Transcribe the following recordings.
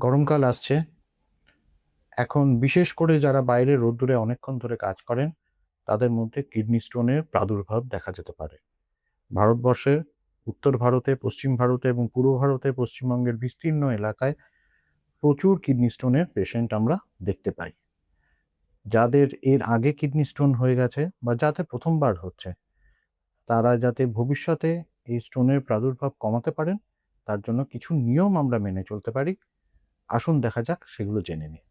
গরমকাল আসছে। এখন বিশেষ করে যারা বাইরে রোদ্দুরে অনেকক্ষণ ধরে কাজ করেন, তাদের মধ্যে কিডনি স্টোনের প্রাদুর্ভাব দেখা যেতে পারে। ভারতবর্ষের উত্তর ভারতে, পশ্চিম ভারতে এবং পূর্ব ভারতে পশ্চিমবঙ্গের বিস্তীর্ণ এলাকায় প্রচুর কিডনি স্টোনের পেশেন্ট আমরা দেখতে পাই। যাদের এর আগে কিডনি স্টোন হয়ে গেছে বা যাদের প্রথমবার হচ্ছে, তারা যাতে ভবিষ্যতে এই স্টোনের প্রাদুর্ভাব কমাতে পারেন, তার জন্য কিছু নিয়ম আমরা মেনে চলতে পারি। আসুন দেখা যাক সেগুলো জেনে নিই।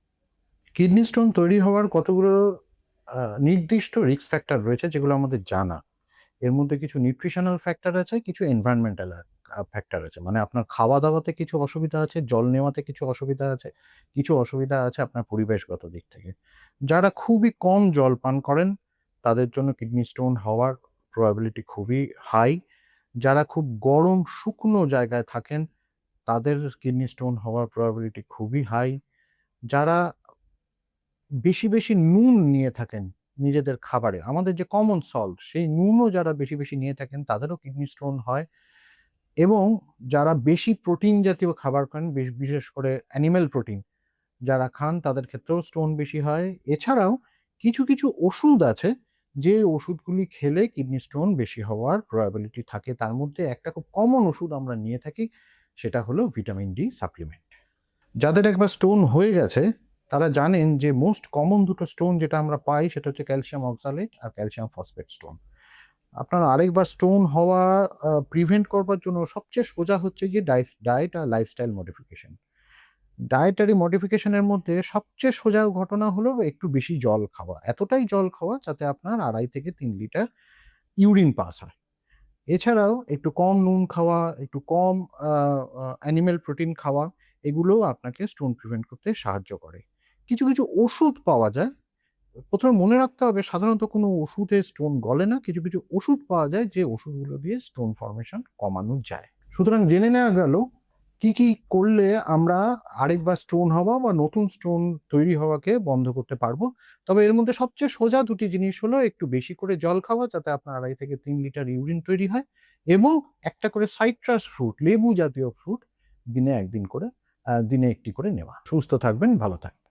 কিডনি স্টোন তৈরি হওয়ার কতগুলো নির্দিষ্ট রিস্ক ফ্যাক্টর রয়েছে যেগুলো আমাদের জানা। এর মধ্যে কিছু নিউট্রিশনাল ফ্যাক্টর আছে, কিছু এনভায়রনমেন্টাল ফ্যাক্টর আছে। মানে আপনার খাওয়া-দাওয়াতে কিছু অসুবিধা আছে, জল নেওয়াতে কিছু অসুবিধা আছে, কিছু অসুবিধা আছে আপনার পরিবেশগত দিক থেকে। যারা খুবই কম জল পান করেন, তাদের জন্য কিডনি স্টোন হওয়ার প্রবাবিলিটি খুবই হাই। যারা খুব গরম শুকনো জায়গায় থাকেন, তাদের কিডনি স্টোন হওয়ার প্রবাবিলিটি খুবই হাই। যারা বেশি নুন নিয়ে থাকেন নিজেদের খাবারে, আমাদের যে কমন সল্ট সেই নুনও যারা বেশি নিয়ে থাকেন তাদেরও কিডনি স্টোন হয়। এবং যারা বেশি প্রোটিন জাতীয় খাবার খান, বিশেষ করে অ্যানিমেল প্রোটিন যারা খান তাদের ক্ষেত্রেও স্টোন বেশি হয়। এছাড়াও কিছু ওষুধ আছে, যে ওষুধগুলি খেলে কিডনি স্টোন বেশি হওয়ার প্রবাবিলিটি থাকে। তার মধ্যে একটা খুব কমন ওষুধ আমরা নিয়ে থাকি, সেটা হলো ভিটামিন ডি সাপ্লিমেন্ট। যাদের একবার স্টোন হয়ে গেছে তারা জানেন যে মোস্ট কমন দুটো স্টোন যেটা আমরা পাই সেটা হচ্ছে ক্যালসিয়াম অক্সালেট আর ক্যালসিয়াম ফসফেট স্টোন। আপনার আরেকবার স্টোন হওয়া প্রিভেন্ট করবার জন্য সবচেয়ে সোজা হচ্ছে গিয়ে ডায়েট আর লাইফস্টাইল মডিফিকেশন। ডায়েটারি মডিফিকেশনের মধ্যে সবচেয়ে সোজা ঘটনা হলো একটু বেশি জল খাওয়া, এতটাই জল খাওয়া যাতে আপনার 2.5 থেকে 3 লিটার ইউরিন পাস হয়। এছাড়াও একটু কম নুন খাওয়া, একটু কম অ্যানিমেল প্রোটিন খাওয়া, এগুলোও আপনাকে স্টোন প্রিভেন্ট করতে সাহায্য করে। কিছু ওষুধ পাওয়া যায়। ১ম এ মনে রাখতে হবে সাধারণত কোনো ওষুধে স্টোন গলে না। কিছু ওষুধ পাওয়া যায় যে ওষুধগুলো দিয়ে স্টোন ফরমেশন কমানো যায়। সুতরাং জেনে নেওয়া গেল কি করলে আমরা আরেকবার স্টোন হওয়া বা নতুন স্টোন তৈরি হওয়াকে বন্ধ করতে পারবো। তবে এর মধ্যে সবচেয়ে সোজা দুটি জিনিস হলো একটু বেশি করে জল খাওয়া যাতে আপনার 2.5 থেকে 3 লিটার ইউরিন তৈরি হয়, এবং একটা করে সাইট্রাস ফ্রুট, লেবু জাতীয় ফ্রুট দিনে 1 দিন করে দিনে 1টি করে নেওয়া। সুস্থ থাকবেন, ভালো থাকবেন।